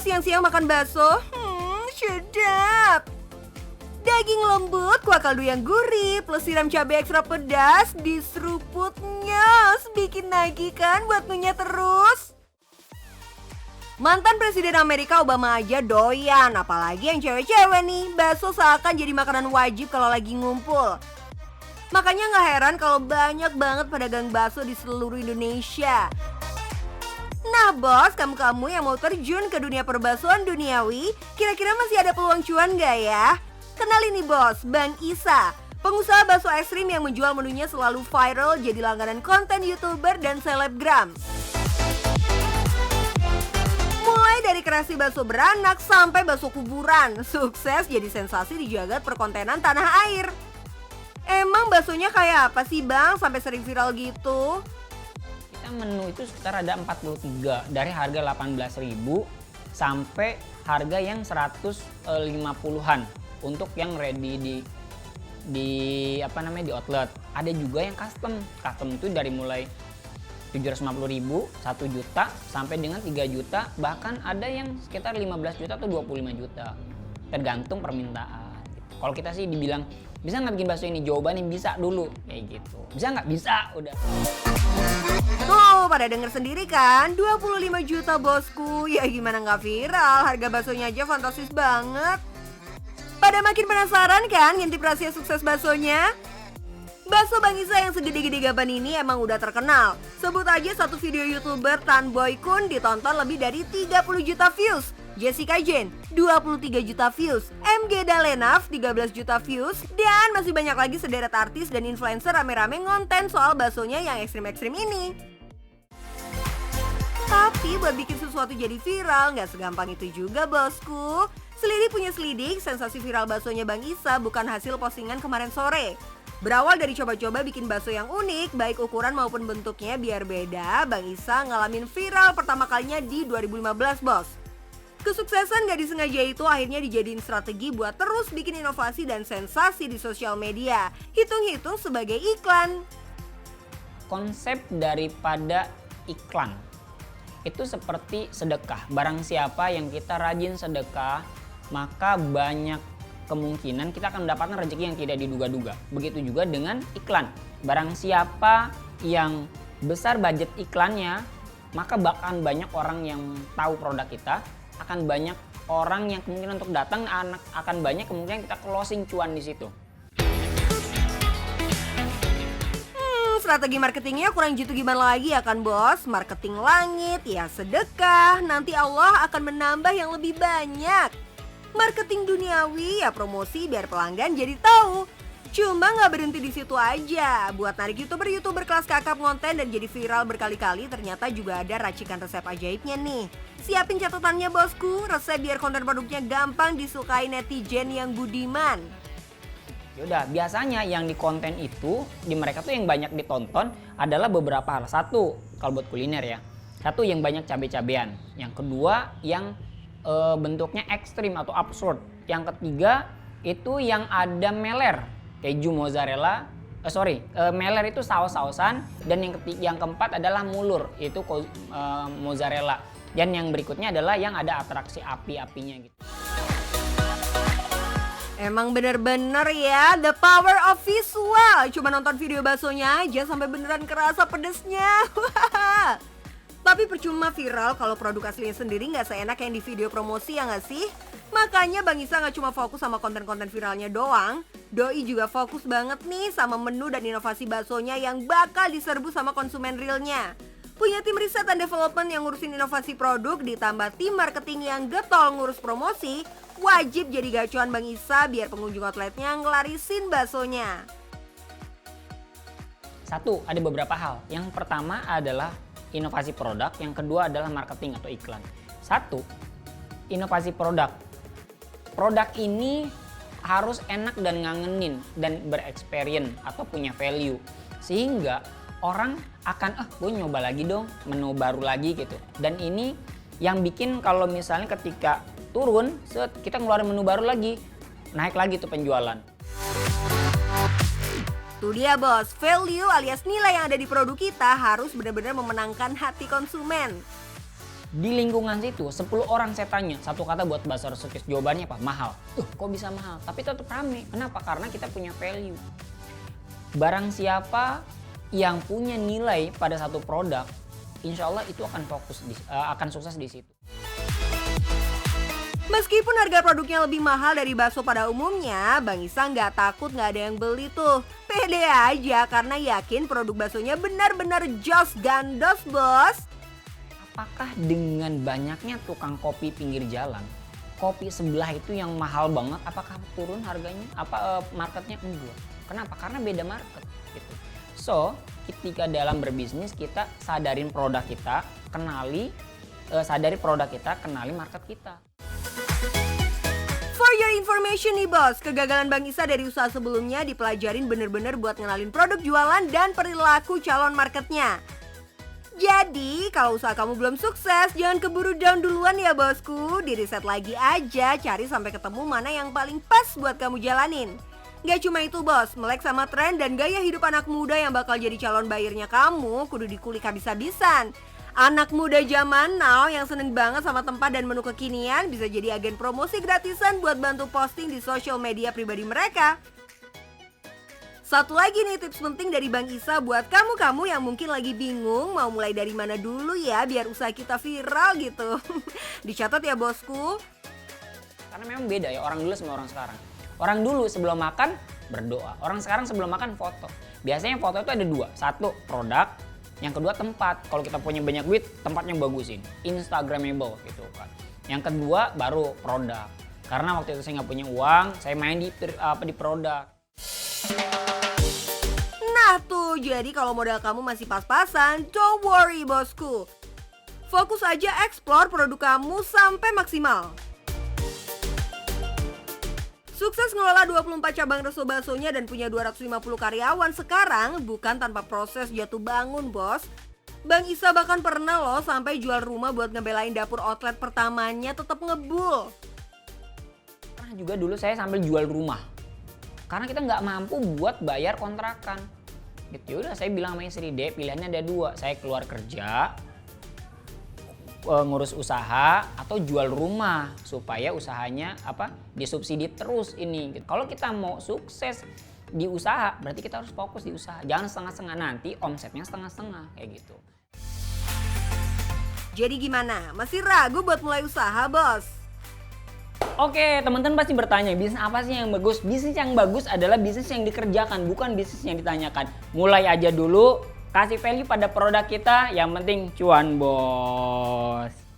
siang-siang makan bakso? Sedap. Daging lembut, kuah kaldu yang gurih, plus siram cabai ekstra pedas di seruputnya. Bikin nagih kan buat ngunyah terus. Mantan Presiden Amerika Obama aja doyan, apalagi yang cewek-cewek nih. Bakso seakan jadi makanan wajib kalau lagi ngumpul. Makanya gak heran kalau banyak banget pedagang bakso di seluruh Indonesia. Nah bos, kamu-kamu yang mau terjun ke dunia perbaksoan duniawi, kira-kira masih ada peluang cuan gak ya? Kenalin nih bos, Bang Isa, pengusaha bakso ekstrim yang menjual menunya selalu viral jadi langganan konten YouTuber dan selebgram. Mulai dari kreasi bakso beranak sampai bakso kuburan, sukses jadi sensasi di jagat perkontenan tanah air. Emang baksonya kayak apa sih bang sampai sering viral gitu? Kita menu itu sekitar ada 43 dari harga 18.000 sampai harga yang 150-an untuk yang ready di outlet. Ada juga yang custom. Custom itu dari mulai 750.000, 1 juta sampai dengan 3 juta, bahkan ada yang sekitar 15 juta atau 25 juta. Tergantung permintaan. Kalau kita sih dibilang bisa nggak bikin bakso ini? Jawabannya bisa dulu, kayak gitu. Bisa nggak? Bisa, udah. Tuh, pada denger sendiri kan, 25 juta bosku. Ya gimana nggak viral, harga baksonya aja fantastis banget. Pada makin penasaran kan ngintip rahasia sukses baksonya? Bakso Bang Isa yang segede-gede gaban ini emang udah terkenal. Sebut aja satu video YouTuber Tan Boy Kun ditonton lebih dari 30 juta views. Jessica Jane 23 juta views, MG Dalenaf 13 juta views, dan masih banyak lagi sederet artis dan influencer rame-rame ngonten soal baksonya yang ekstrim-ekstrim ini. Tapi buat bikin sesuatu jadi viral nggak segampang itu juga bosku. Selidik punya selidik, sensasi viral baksonya Bang Isa bukan hasil postingan kemarin sore. Berawal dari coba-coba bikin bakso yang unik, baik ukuran maupun bentuknya biar beda, Bang Isa ngalamin viral pertama kalinya di 2015 bos. Kesuksesan gak disengaja itu akhirnya dijadiin strategi buat terus bikin inovasi dan sensasi di sosial media. Hitung-hitung sebagai iklan. Konsep daripada iklan itu seperti sedekah. Barang siapa yang kita rajin sedekah, maka banyak kemungkinan kita akan mendapatkan rezeki yang tidak diduga-duga. Begitu juga dengan iklan. Barang siapa yang besar budget iklannya, maka bahkan banyak orang yang tahu produk kita, akan banyak orang yang kemungkinan untuk datang, akan banyak kemungkinan kita closing cuan di situ. Strategi marketingnya kurang jitu gimana lagi ya kan bos? Marketing langit, ya sedekah, nanti Allah akan menambah yang lebih banyak. Marketing duniawi, ya promosi biar pelanggan jadi tahu. Cuma nggak berhenti di situ aja. Buat narik YouTuber kelas kakap ngonten dan jadi viral berkali-kali, ternyata juga ada racikan resep ajaibnya nih. Siapin catatannya bosku, resep biar konten produknya gampang disukai netizen yang budiman. Yaudah, biasanya yang di konten itu, di mereka tuh yang banyak ditonton adalah beberapa hal. Satu, kalau buat kuliner ya. Satu, yang banyak cabai-cabean. Yang kedua, yang bentuknya ekstrim atau absurd. Yang ketiga, itu yang ada meler. Keju mozzarella, meler itu saus-sausan. Dan yang keempat adalah mulur, itu mozzarella. Dan yang berikutnya adalah yang ada atraksi api-apinya gitu. Emang bener-bener ya, the power of visual. Cuma nonton video baksonya aja sampai beneran kerasa pedesnya. Tapi percuma viral kalau produk aslinya sendiri nggak seenak yang di video promosi ya nggak sih? Makanya Bang Isa nggak cuma fokus sama konten-konten viralnya doang. Doi juga fokus banget nih sama menu dan inovasi baksonya yang bakal diserbu sama konsumen realnya. Punya tim riset dan development yang ngurusin inovasi produk, ditambah tim marketing yang getol ngurus promosi, wajib jadi gacuan Bang Isa biar pengunjung outletnya ngelarisin baksonya. Satu, ada beberapa hal. Yang pertama adalah inovasi produk, yang kedua adalah marketing atau iklan. Satu, inovasi produk. Produk ini harus enak dan ngangenin dan berexperience atau punya value. Sehingga orang akan, gue nyoba lagi dong, menu baru lagi gitu. Dan ini yang bikin kalau misalnya ketika turun, kita ngeluarin menu baru lagi, naik lagi tuh penjualan. Tuh dia bos, value alias nilai yang ada di produk kita harus benar-benar memenangkan hati konsumen. Di lingkungan situ 10 orang saya tanya satu kata buat bakso resukis, jawabannya apa? Mahal. Kok bisa mahal? Tapi tetap rame. Kenapa? Karena kita punya value. Barang siapa yang punya nilai pada satu produk, insya Allah itu akan sukses di situ. Meskipun harga produknya lebih mahal dari bakso pada umumnya, Bang Isa nggak takut nggak ada yang beli tuh. Pede aja karena yakin produk baksonya benar-benar jos gandos, bos. Apakah dengan banyaknya tukang kopi pinggir jalan, kopi sebelah itu yang mahal banget, apakah turun harganya? Marketnya enggak. Kenapa? Karena beda market gitu. So, ketika dalam berbisnis kita sadarin produk kita, sadari produk kita, kenali market kita. For your information nih bos, kegagalan Bang Isa dari usaha sebelumnya dipelajarin bener-bener buat ngenalin produk jualan dan perilaku calon marketnya. Jadi, kalau usaha kamu belum sukses, jangan keburu down duluan ya bosku. Di-riset lagi aja, cari sampai ketemu mana yang paling pas buat kamu jalanin. Gak cuma itu bos, melek sama tren dan gaya hidup anak muda yang bakal jadi calon buyernya kamu, kudu dikulik habis-habisan. Anak muda zaman now yang seneng banget sama tempat dan menu kekinian bisa jadi agen promosi gratisan buat bantu posting di sosial media pribadi mereka. Satu lagi nih tips penting dari Bang Isa buat kamu-kamu yang mungkin lagi bingung mau mulai dari mana dulu ya biar usaha kita viral gitu. Dicatat ya bosku. Karena memang beda ya orang dulu sama orang sekarang. Orang dulu sebelum makan berdoa, orang sekarang sebelum makan foto. Biasanya foto itu ada dua, satu produk, yang kedua tempat. Kalau kita punya banyak duit, tempatnya bagusin, instagramable gitu kan. Yang kedua baru produk. Karena waktu itu saya nggak punya uang, saya main di produk. Nah tuh, jadi kalau modal kamu masih pas-pasan, don't worry bosku. Fokus aja explore produk kamu sampai maksimal. Sukses ngelola 24 cabang resto baksonya dan punya 250 karyawan sekarang bukan tanpa proses jatuh bangun bos. Bang Isa bahkan pernah loh sampai jual rumah buat ngebelain dapur outlet pertamanya tetap ngebul. Pernah juga dulu saya sambil jual rumah. Karena kita nggak mampu buat bayar kontrakan. Gitu udah saya bilang sama istri, Dek pilihannya ada dua, saya keluar kerja, ngurus usaha atau jual rumah supaya usahanya disubsidi terus ini. Kalau kita mau sukses di usaha berarti kita harus fokus di usaha, jangan setengah-setengah, nanti omsetnya setengah-setengah kayak gitu. Jadi gimana? Masih ragu buat mulai usaha bos? Oke, teman-teman pasti bertanya, bisnis apa sih yang bagus? Bisnis yang bagus adalah bisnis yang dikerjakan, bukan bisnis yang ditanyakan. Mulai aja dulu, kasih value pada produk kita, yang penting cuan bos.